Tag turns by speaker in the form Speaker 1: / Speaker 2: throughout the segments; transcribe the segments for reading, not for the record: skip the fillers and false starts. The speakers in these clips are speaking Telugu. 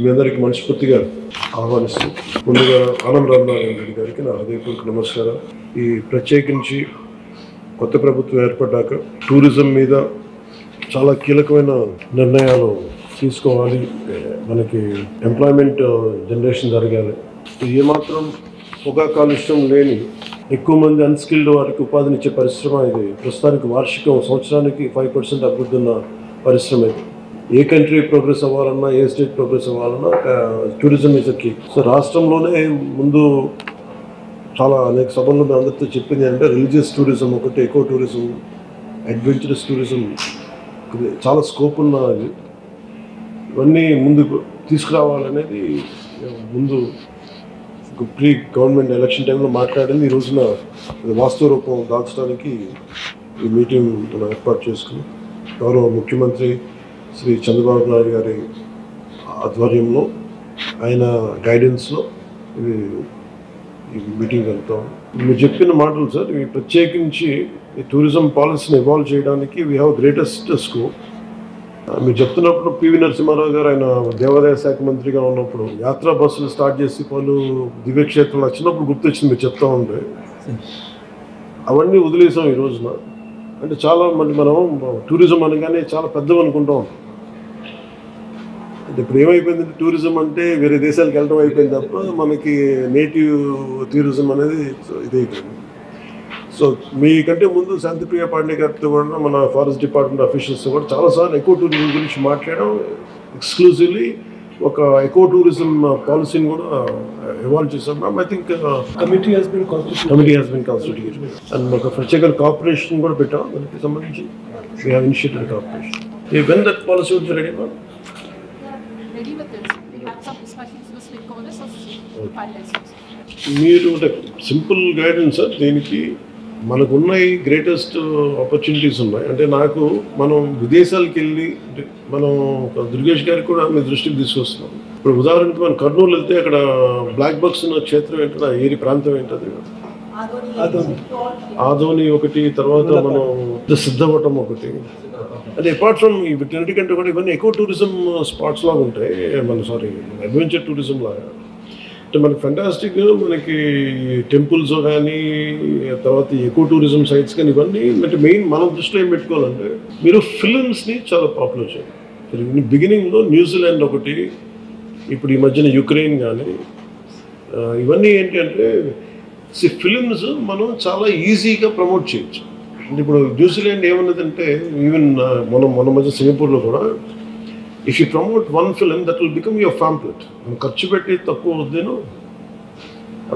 Speaker 1: మీ అందరికీ మనస్ఫూర్తిగా ఆహ్వానిస్తూ ముందుగా ఆనంద్ రామనారాయణ రెడ్డి గారికి నా హృదయపూర్వక నమస్కారం. ఈ ప్రత్యేకించి కొత్త ప్రభుత్వం ఏర్పడ్డాక టూరిజం మీద చాలా కీలకమైన నిర్ణయాలు తీసుకోవాలి. మనకి ఎంప్లాయ్మెంట్ జనరేషన్ జరగాలి. ఏమాత్రం పొగా కాలుష్యం లేని ఎక్కువ మంది అన్స్కిల్డ్ వారికి ఉపాధినిచ్చే పరిశ్రమ ఇది. ప్రస్తుతానికి వార్షికం సంవత్సరానికి 5% అభివృద్ధి ఉన్న పరిశ్రమ ఇది. ఏ కంట్రీ ప్రోగ్రెస్ అవ్వాలన్నా, ఏ స్టేట్ ప్రోగ్రెస్ అవ్వాలన్నా టూరిజం ఇస్ కీ. సో రాష్ట్రంలోనే ముందు చాలా అనేక సభల్లో మేము అందరితో చెప్పింది అంటే రిలీజియస్ టూరిజం ఒకటి, ఎకో టూరిజం, అడ్వెంచరస్ టూరిజం చాలా స్కోప్ ఉన్నది. ఇవన్నీ ముందుకు తీసుకురావాలనేది ముందు ప్రీ గవర్నమెంట్ ఎలక్షన్ టైంలో మాట్లాడింది. ఈ రోజున వాస్తవ రూపం దాల్చడానికి ఈ మీటింగ్ మనం ఏర్పాటు చేసుకుని గౌరవ ముఖ్యమంత్రి శ్రీ చంద్రబాబు నాయుడు గారి ఆధ్వర్యంలో ఆయన గైడెన్స్లో ఈ మీటింగ్ వెళ్తాం. మీరు చెప్పిన మాటలు సార్, ఇవి ప్రత్యేకించి ఈ టూరిజం పాలసీని ఇవాల్వ్ చేయడానికి వీ హ్యావ్ గ్రేటెస్ట్ స్కోప్. మీరు చెప్తున్నప్పుడు పివి నరసింహారావు గారు ఆయన దేవాదాయ శాఖ మంత్రిగా ఉన్నప్పుడు యాత్రా బస్సులు స్టార్ట్ చేసి పలు దివ్యక్షేత్రాలు వచ్చినప్పుడు గుర్తొచ్చింది మీరు చెప్తా ఉంటే. అవన్నీ వదిలేసాం ఈ రోజున. అంటే చాలా మంది మనం టూరిజం అనగానే చాలా పెద్దవి అనుకుంటాం. అంటే ఇప్పుడు ఏమైపోయిందంటే టూరిజం అంటే వేరే దేశాలకు వెళ్ళడం అయిపోయింది తప్ప మనకి నేటివ్ టూరిజం అనేది ఇదైపోయింది. సో మీకంటే ముందు శాంతిప్రియ పాండే గారితో కూడా మన ఫారెస్ట్ డిపార్ట్మెంట్ అఫీషియల్స్తో కూడా చాలాసార్లు ఎకో టూరిజం గురించి మాట్లాడడం, ఎక్స్క్లూజివ్లీ ఒక ఎకో టూరిజం పాలసీని కూడా ఇవాల్వ్ చేశాం. Ma'am I think committee has been constituted and ఒక ప్రత్యేక కార్పొరేషన్ కూడా పెట్టాం దానికి సంబంధించి. We have initiated corporation. When that policy would be ready ma'am? మీరు సింపుల్ గైడెన్స్ సార్. దీనికి మనకున్న ఈ గ్రేటెస్ట్ ఆపర్చునిటీస్ ఉన్నాయి. అంటే మనం విదేశాలకు వెళ్ళి మనం దుర్గేష్ గారికి కూడా మీ దృష్టికి తీసుకొస్తున్నాం. ఇప్పుడు ఉదాహరణకి మనం కర్నూలు వెళ్తే అక్కడ బ్లాక్ బక్స్ ఉన్న క్షేత్రం ఏంటంటే ఏరి ప్రాంతం ఏంటది? ఆదోని ఒకటి, తర్వాత మనం సిద్ధవటం ఒకటి. అంటే అపార్ట్ ఫ్రమ్ వీటన్నిటికంటే కూడా ఇవన్నీ ఎకో టూరిజం స్పాట్స్ లాగా ఉంటాయి. అడ్వెంచర్ టూరిజం లాగా. అంటే మనకి ఫెంటాస్టిక్ మనకి టెంపుల్స్ కానీ, తర్వాత ఎకో టూరిజం సైట్స్ కానీ, ఇవన్నీ అంటే మెయిన్ మనం దృష్టిలో ఏం పెట్టుకోవాలంటే మీరు ఫిలిమ్స్ని చాలా పాపులర్ చేయాలి. బిగినింగ్లో న్యూజిలాండ్ ఒకటి, ఇప్పుడు ఈ మధ్యన యుక్రెయిన్ కానీ, ఇవన్నీ ఏంటి అంటే ఫిలిమ్స్ మనం చాలా ఈజీగా ప్రమోట్ చేయొచ్చు. అంటే ఇప్పుడు న్యూజిలాండ్ ఏమన్నదంటే ఈవెన్ మన మధ్య సింగపూర్లో కూడా if you promote one film that will become your ఫ్యాంప్లెట్. మనం ఖర్చు పెట్టి తక్కువ వద్దేను,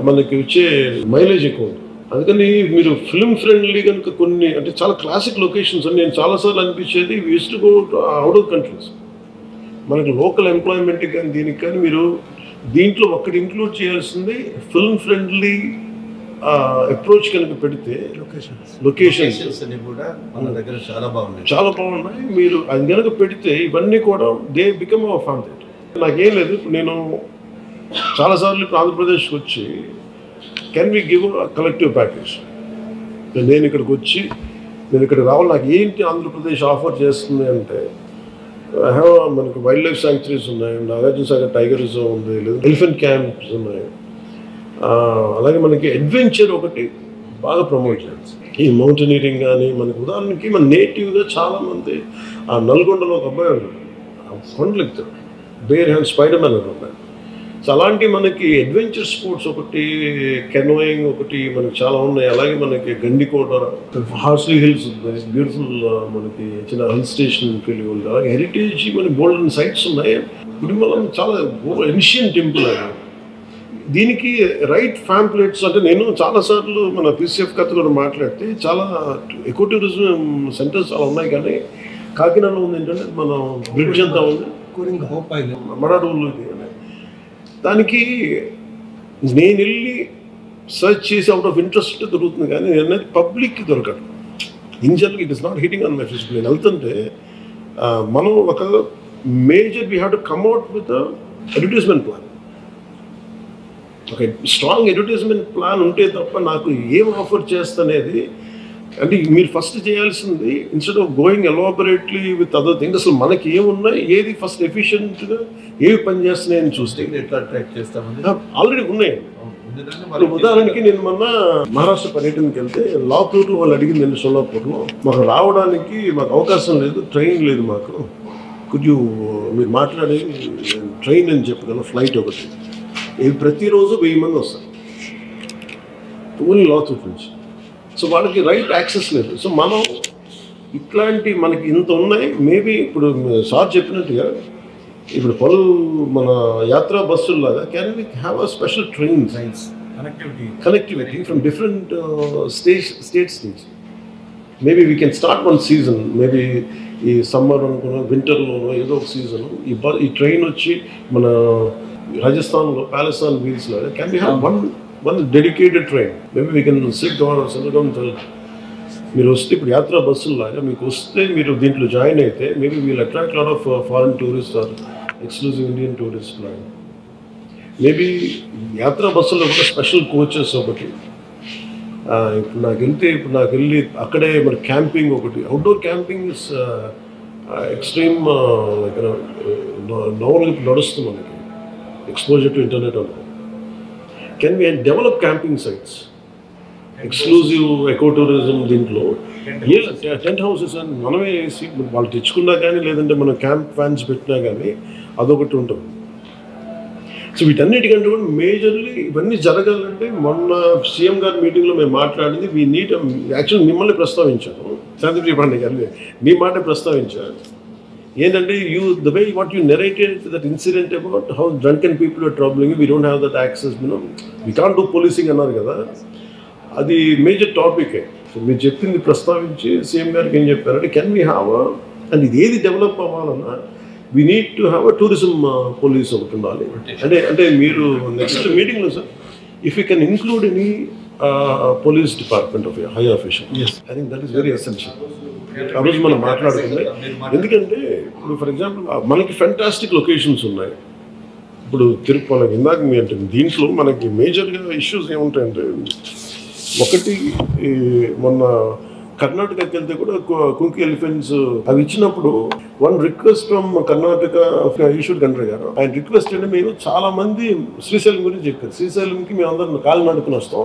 Speaker 1: మనకి వచ్చే మైలేజ్ ఎక్కువ ఉంటుంది. అందుకని మీరు ఫిల్మ్ ఫ్రెండ్లీ కనుక కొన్ని అంటే చాలా క్లాసిక్ లొకేషన్స్ అని నేను చాలాసార్లు అనిపించేది we used to go out of countries. మనకి లోకల్ ఎంప్లాయ్మెంట్కి కానీ దీనికి కానీ మీరు దీంట్లో ఒక్కటి ఇంక్లూడ్ చేయాల్సింది ఫిల్మ్ ఫ్రెండ్లీ అప్రోచ్ కనుక పెడితే లొకేషన్స్ కూడా మన దగ్గర చాలా బాగున్నాయి. మీరు అది కనుక పెడితే ఇవన్నీ కూడా దే బికమ్ అవర్ ఫ్యామిలీ. నాకేం లేదు, నేను చాలాసార్లు ఇప్పుడు ఆంధ్రప్రదేశ్కి వచ్చి can we give collective package. నేను ఇక్కడికి వచ్చి నేను ఇక్కడ రావాలి, నాకు ఏంటి ఆంధ్రప్రదేశ్ ఆఫర్ చేస్తుంది అంటే మనకు వైల్డ్ లైఫ్ శాంక్చురీస్ ఉన్నాయి, నాగార్జున సాగర్ టైగర్ రిజర్వ్ ఉంది, లేదా ఎలిఫెంట్ క్యాంప్స్ ఉన్నాయి. అలాగే మనకి అడ్వెంచర్ ఒకటి బాగా ప్రమోట్ చేయాలి. ఈ మౌంటైనీరింగ్ కానీ మనకి ఉదాహరణకి మన నేటివ్గా చాలామంది ఆ నల్గొండలో ఒక అబ్బాయి ఉన్నాడు, కొండలు ఎక్కుతాడు, బేర్ హ్యాండ్ స్పైడర్ మ్యాన్ అని ఉన్నాయి. సో అలాంటి మనకి అడ్వెంచర్ స్పోర్ట్స్ ఒకటి, కెనోయింగ్ ఒకటి మనకి చాలా ఉన్నాయి. అలాగే మనకి గండికోట, హార్స్లీ హిల్స్ బ్యూటిఫుల్ మనకి చిన్న హిల్ స్టేషన్ ఫీల్ ఉంది. అలాగే హెరిటేజ్ మనకి గోల్డెన్ సైట్స్ ఉన్నాయి. ఇప్పుడు మనం చాలా ఏన్షియెంట్ టెంపుల్ అది. దీనికి రైట్ ఫ్యాంప్లెట్స్ అంటే నేను చాలాసార్లు మన పీసీఎఫ్ కథ కూడా మాట్లాడితే చాలా ఎకో టూరిజం సెంటర్స్ చాలా ఉన్నాయి. కానీ కాకినాడలో ఉంది ఏంటంటే మన బ్రిడ్జ్ అంతా ఉంది, మడాడూరులో. దానికి నేను వెళ్ళి సర్చ్ చేసి అవుట్ ఆఫ్ ఇంట్రెస్ట్ దొరుకుతుంది, కానీ అనేది పబ్లిక్కి దొరకదు. In general it is not hitting on my Facebook. నేను వెళ్తుంటే మనం ఒక major we have to come out with advertisement plan. ఒక స్ట్రాంగ్ అడ్వర్టైజ్మెంట్ ప్లాన్ ఉంటే తప్ప నాకు ఏం ఆఫర్ చేస్తనేది అంటే మీరు ఫస్ట్ చేయాల్సింది instead of going elaborately with other things, అసలు మనకి ఏమున్నాయి, ఏది ఫస్ట్ ఎఫిషియెంట్గా ఏవి పనిచేస్తున్నాయని చూస్తే
Speaker 2: ఎట్లా ట్రాక్ చేస్తామని
Speaker 1: ఆల్రెడీ ఉన్నాయి. ఉదాహరణకి నేను మొన్న మహారాష్ట్ర పర్యటనకి వెళ్తే లాతూరు వాళ్ళు అడిగింది నేను సోలాపూర్లో, మాకు రావడానికి మాకు అవకాశం లేదు, ట్రైన్ లేదు మాకు, కొద్దిగా మీరు మాట్లాడి ట్రైన్ అని చెప్పగల ఫ్లైట్ ఒకటి, ఇది ప్రతిరోజు 1000 మంది వస్తారు ఓన్లీ లాతూరు నుంచి. సో వాళ్ళకి రైట్ యాక్సెస్ లేదు. సో మనం ఇట్లాంటి మనకి ఇంత ఉన్నాయి. మేబీ ఇప్పుడు సార్ చెప్పినట్టుగా ఇప్పుడు మన యాత్రా బస్సుల్లాగా can we have a special trains connectivity from different states. Maybe we can start one season, maybe ఈ సమ్మర్ అనుకున్న వింటర్లోనో ఏదో ఒక సీజన్ ఈ ట్రైన్ వచ్చి మన రాజస్థాన్లో ప్యాలెస్టాన్ వీల్స్ లాగా can we have one dedicated train. Maybe we can sit మీరు వస్తే ఇప్పుడు యాత్రా బస్సుల్లాగా మీకు వస్తే మీరు దీంట్లో జాయిన్ అయితే maybe we'll attract lot of foreign tourist or exclusive Indian tourist plan. Maybe యాత్రా బస్సుల్లో కూడా స్పెషల్ కోచెస్ ఒకటి, ఇప్పుడు నాకు వెళ్ళి అక్కడే మరి క్యాంపింగ్ ఒకటి, outdoor camping is extreme like నోవల్గా నడుస్తుంది మనకి, ఎక్స్పోజర్ టు ఇంటర్నెట్ అన్నది. Can we develop camping sites, exclusive eco tourism, దీంట్లో టెంట్ హౌసెస్ అని మనమే వేసి వాళ్ళు తెచ్చుకున్నా కానీ లేదంటే మనం క్యాంప్ ఫ్యాన్స్ పెట్టినా కానీ అదొకటి ఉంటుంది. సో వీటన్నిటికంటే కూడా మేజర్లీ ఇవన్నీ జరగాలంటే మొన్న సీఎం గారి మీటింగ్లో మేము మాట్లాడింది వీ నీడ్, యాక్చువల్లీ మిమ్మల్ని ప్రస్తావించాను, శాంతిప్రియ పాండే గారిని మీ మాట ప్రస్తావించాను. ఏంటంటే the way what you narrated that incident about how drunken people are troubling, we don't have that access, we can't do policing అన్నారు కదా, అది మేజర్ టాపికే. సో మీరు చెప్పింది ప్రస్తావించి సీఎం గారికి ఏం చెప్పారంటే కెన్ వీ హ్యావ్ అండ్ ఇది ఏది డెవలప్ అవ్వాలన్నా we need to have a tourism police ఒకటి ఉండాలి. అంటే మీరు నెక్స్ట్ మీటింగ్లో sir if you can include any police department of high official, I think that is very essential. ఆ రోజు మనం మాట్లాడుతుంది, ఎందుకంటే ఇప్పుడు ఫర్ ఎగ్జాంపుల్ మనకి ఫెంటాస్టిక్ లొకేషన్స్ ఉన్నాయి. ఇప్పుడు తిరుపతి ఇందాక మీ అంటే దీంట్లో మనకి మేజర్గా ఇష్యూస్ ఏముంటాయంటే, ఒకటి మొన్న కర్ణాటకకి వెళ్తే కూడా కుంకి ఎలిఫెంట్స్ అవి ఇచ్చినప్పుడు one request from Karnataka Ishwar Khandre గారు, ఆయన రిక్వెస్ట్ అంటే మేము చాలా మంది శ్రీశైలం గురించి చెప్పారు, శ్రీశైలంకి మేము అందరం కాలు నడుకుని వస్తాం,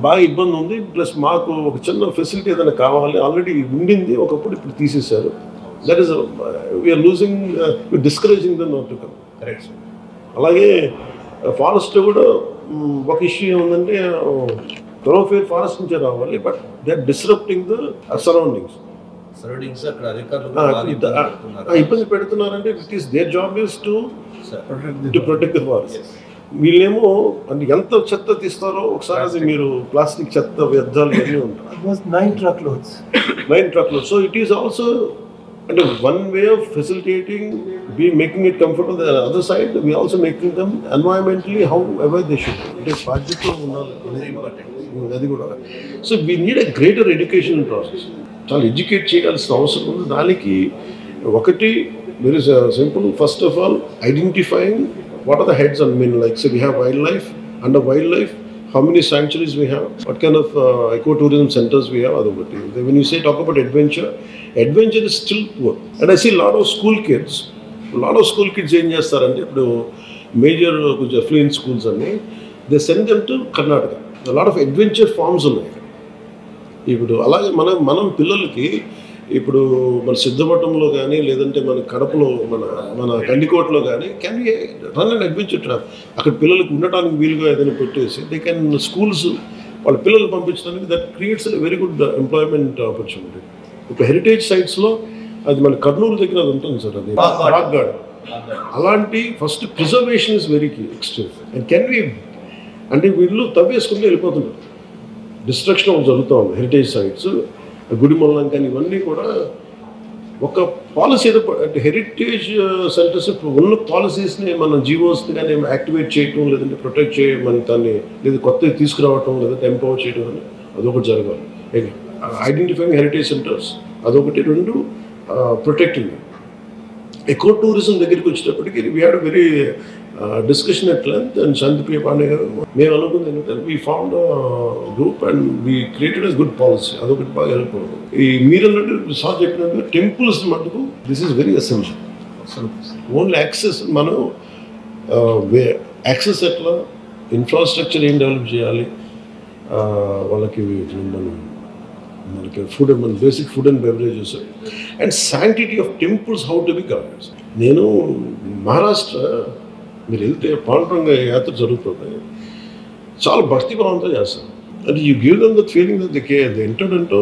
Speaker 1: బాగా ఇబ్బంది ఉంది, ప్లస్ మాకు ఒక చిన్న ఫెసిలిటీ ఏదైనా కావాలి, ఆల్రెడీ ఉండింది ఒకప్పుడు, ఇప్పుడు తీసేశారు. That is we're losing, discouraging them not to come. Correct. అలాగే ఫారెస్ట్ కూడా ఒక ఇష్యూ ఏముందంటే థరోఫేర్ ఫారెస్ట్ నుంచే రావాలి, but they are disrupting the surroundings. ఇబ్బంది పెడుతున్నారంటే it is their job is to protect the forest. వీళ్ళేమో అంటే ఎంత చెత్త తీస్తారో ఒకసారి అది మీరు ప్లాస్టిక్ చెత్త వ్యర్థాలు అన్నీ ఉంటాయి, 9 truckloads. So it is also అంటే one way of facilitating, making it comfortable. The other side we also making them environmentally however they should, అంటే బాధ్యతలో ఉండాలి అది కూడా. So we need a greater education process, చాలా ఎడ్యుకేట్ చేయాల్సిన అవసరం ఉంది. దానికి ఒకటి very simple, first of all identifying what are the heads and mean, like so we have wildlife, under wildlife how many sanctuaries we have, what kind of ecotourism centers we have, adokati. When you say talk about adventure is still poor. And I see a lot of school kids ఏం చేస్తారంటే ఇప్పుడు మేజర్ కొంచెం అఫ్లూయెంట్ స్కూల్స్ అన్ని they send them to Karnataka. Lot of adventure farms ఉన్నాయి. ఇప్పుడు అలాగే మనం పిల్లలకి ఇప్పుడు మన సిద్ధపట్నంలో కానీ లేదంటే మన కడపలో మన గండికోటలో కానీ can be run and adventure trap. అక్కడ పిల్లలకు ఉండటానికి వీలుగా ఏదైనా పెట్టేసి దే కెన్ స్కూల్స్ వాళ్ళ పిల్లలు పంపించడానికి that creates very good employment opportunity. ఇప్పుడు హెరిటేజ్ సైట్స్లో అది మన కర్నూలు దగ్గర అది ఉంటుంది సార్, అది రాక్ గార్డెన్. అలాంటి first preservation is very key extreme. And can be అంటే వీళ్ళు తవ్వేసుకుంటే వెళ్ళిపోతున్నారు, డిస్ట్రక్షన్ జరుగుతూ ఉంది హెరిటేజ్ సైట్స్, గుడిమల్లం కానీ ఇవన్నీ కూడా. ఒక పాలసీ ఏదో హెరిటేజ్ సెంటర్స్ ఉన్న పాలసీస్ని మన జీవోస్ని కానీ యాక్టివేట్ చేయటం లేదంటే ప్రొటెక్ట్ చేయమని దాన్ని లేదా కొత్తవి తీసుకురావటం లేదంటే ఎంపవర్ చేయడం అని అదొకటి జరగాలి. ఐడెంటిఫైయింగ్ హెరిటేజ్ సెంటర్స్ అదొకటి. రెండు ప్రొటెక్టింగ్. ఎకో టూరిజం దగ్గరికి వచ్చేటప్పటికి we had very discussion at length, and Shantipriya Pandey garu మేము అనుకుంది ఏంటంటే we found a group and we created a good policy. అదొకటి బాగా హెల్ప్ అవుతుంది. ఈ మీరు అన్నట్టు సార్ చెప్పినట్టు టెంపుల్స్ మటుకు this is very essential. Only access మనం యాక్సెస్ ఎట్లా, ఇన్ఫ్రాస్ట్రక్చర్ ఏం డెవలప్ చేయాలి, వాళ్ళకి మనకి ఫుడ్, మన basic food and beverages and sanctity of temples how to be governed. నేను మహారాష్ట్ర మీరు వెళ్తే పాండురంగ యాత్ర జరుగుతుంది, చాలా భక్తిభావంతో చేస్తాను. అంటే you give them that feeling that they entered into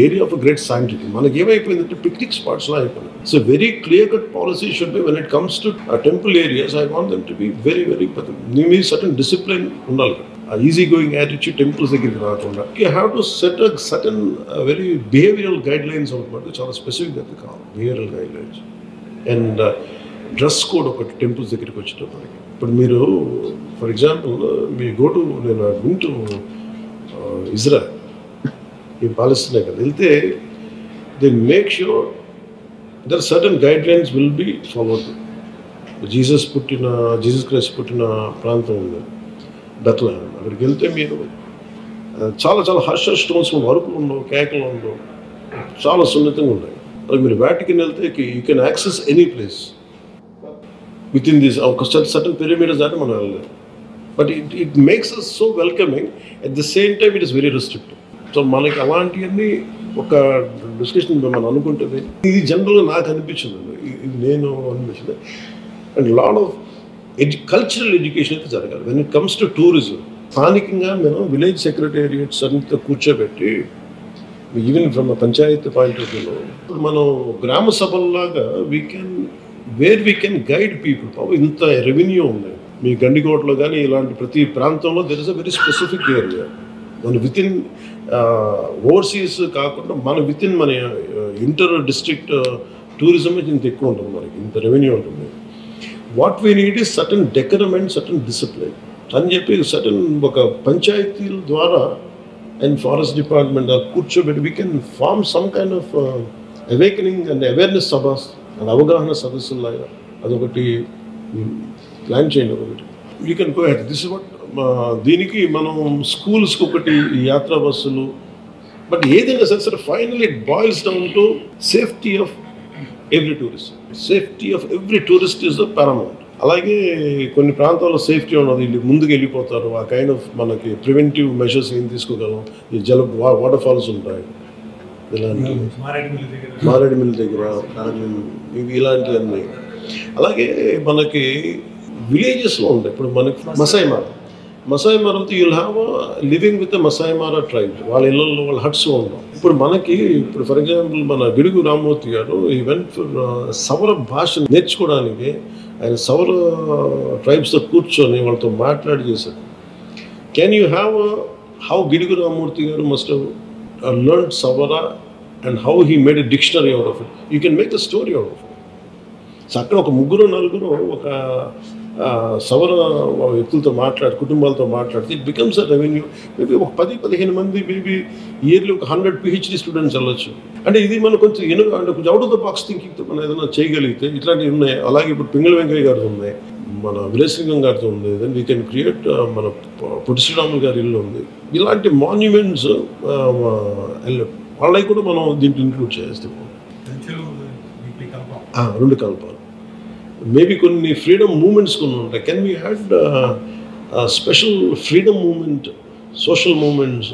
Speaker 1: area of great sanctity. మనకి ఏమైపోయిందంటే పిక్నిక్ స్పాట్స్లో అయిపోయింది. So very clear cut policy should be when it comes to temple areas. I want them to be very very me certain discipline ఉండాలి. ఈజీ గోయింగ్ యాటిట్యూడ్ టెంపుల్స్ దగ్గరికి రాకుండా you have to set a certain very behavioural guide lines అనమాట. చాలా స్పెసిఫిక్గా కావాలి behavioural guide lines. And dress code ఒకటి టెంపుల్స్ దగ్గరికి వచ్చేటప్పటికి. ఇప్పుడు మీరు ఫర్ ఎగ్జాంపుల్ మీ గోటు నేను వింటూ ఇజ్రాయల్ ఈ పాలస్తీనా కదా వెళ్తే they make sure there certain guidelines will be followed. Jesus Christ పుట్టిన ప్రాంతం ఉంది బెత్లెహేమ్. అక్కడికి వెళ్తే మీరు చాలా చాలా హర్ష స్టోన్స్ వరకులు ఉండవు, కేకలు ఉండవు, చాలా సున్నితంగా ఉన్నాయి. అది మీరు వాటికన్ వెళ్తే you can access any place within this. ఒక సర్టన్ పిరమిడ్స్ దాటి మనం వెళ్ళలేదు. But it makes us so welcoming. At the same time it is very restrictive. So మనకి అలాంటివన్నీ ఒక డిస్కషన్ మనం అనుకుంటుంది. ఇది జనరల్గా నాకు అనిపించింది, ఇది నేను అనిపించింది. And lot of cultural education అయితే జరగాలి when it comes to tourism. స్థానికంగా మనం విలేజ్ సెక్రటేరియట్స్ అంతా కూర్చోబెట్టి even from panchayat point of వ్యూలో మనం గ్రామ సభల్లాగా వీ కెన్ గైడ్ పీపుల్. ఇంత రెవెన్యూ ఉంది మీ గండికోటలో కానీ ఇలాంటి ప్రతి ప్రాంతంలో there is a very specific area. మన విత్ ఇన్ ఓవర్సీస్ కాకుండా మన విత్ ఇన్ మన ఇంటర్ డిస్ట్రిక్ట్ టూరిజం ఇంత ఎక్కువ ఉంటుంది, మనకి ఇంత రెవెన్యూ ఉంటుంది. What we need is certain decorum and certain discipline అని చెప్పి సర్టన్ ఒక పంచాయతీల ద్వారా అండ్ ఫారెస్ట్ డిపార్ట్మెంట్ కూర్చోబెట్టి we can form some kind of awakening and awareness సభాస్ అండ్ అవగాహన సదస్సులాగా అదొకటి ప్లాన్ చేయండి. ఒకటి you can go ahead this is what. దీనికి మనం స్కూల్స్కి ఒకటి యాత్రా బస్సులు. బట్ ఏదైనా సరే finally it boils down to safety of every tourist. Safety of every tourist is the paramount. అలాగే కొన్ని ప్రాంతాల్లో సేఫ్టీ ఉన్నది, ముందుకు వెళ్ళిపోతారు. ఆ కైండ్ ఆఫ్ మనకి ప్రివెంటివ్ మెషర్స్ ఏం తీసుకోగలం. ఈ వాటర్ ఫాల్స్ ఉంటాయి, ఇలాంటి మారేడుమిల్లి దగ్గర ఇలాంటివన్నీ. అలాగే మనకి విలేజెస్లో ఉంటాయి. ఇప్పుడు మనకి మసాయి మారాతో you'll have living with Masai Mara tribe. వాళ్ళ ఇళ్ళల్లో వాళ్ళ హట్స్ ఉంటాం. ఇప్పుడు మనకి ఫర్ ఎగ్జాంపుల్ మన గిడుగు రామ్మూర్తి గారు ఈవెన్ సవర భాష నేర్చుకోవడానికి ఆయన సవర ట్రైబ్స్తో కూర్చొని వాళ్ళతో మాట్లాడి చేశారు. Can you have how Gidugu Rammurthy garu must have learned Savara and how he made a dictionary out of it. You can make a story out of it. సో అక్కడ ఒక ముగ్గురు నలుగురు ఒక సవర వ్యక్తులతో కుటుంబాలతో మాట్లాడితే it becomes a revenue. Maybe ఒక 10-15 మంది మేబీ ఇయర్లీ ఒక 100 PhD స్టూడెంట్స్ వెళ్ళొచ్చు. అంటే ఇది మనం కొంచెం అంటే కొంచెం అవుట్ ఆఫ్ ద బాక్స్ థింకింగ్తో మనం ఏదైనా చేయగలిగితే ఇట్లాంటివి ఉన్నాయి. అలాగే ఇప్పుడు పింగళ వెంకయ్య గారితో ఉన్నాయి, మన విలేసింగం గారితో ఉంది, దెన్ వీ కెన్ క్రియేట్ మన పొట్టి శ్రీరాములు గారి ఇల్లు ఉంది. ఇలాంటి మాన్యుమెంట్స్ వాళ్ళకి కూడా మనం దీంట్లో ఇంక్లూడ్ చేస్తాం. 2 కల్పాలు. మేబీ కొన్ని ఫ్రీడమ్ మూమెంట్స్ కొన్ని ఉంటాయి. Can we had special freedom movement, social movements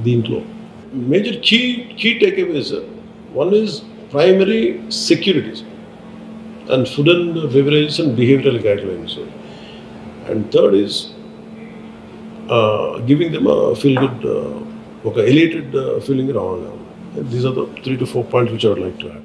Speaker 1: దీంట్లో. Major key takeaways, one is primary securities and food and beverages and behavioural guidelines, and third is giving them feel good, ఒక ఎలిటెడ్ ఫీలింగ్ రావాలి. These are the 3 to 4 points which I would like to add.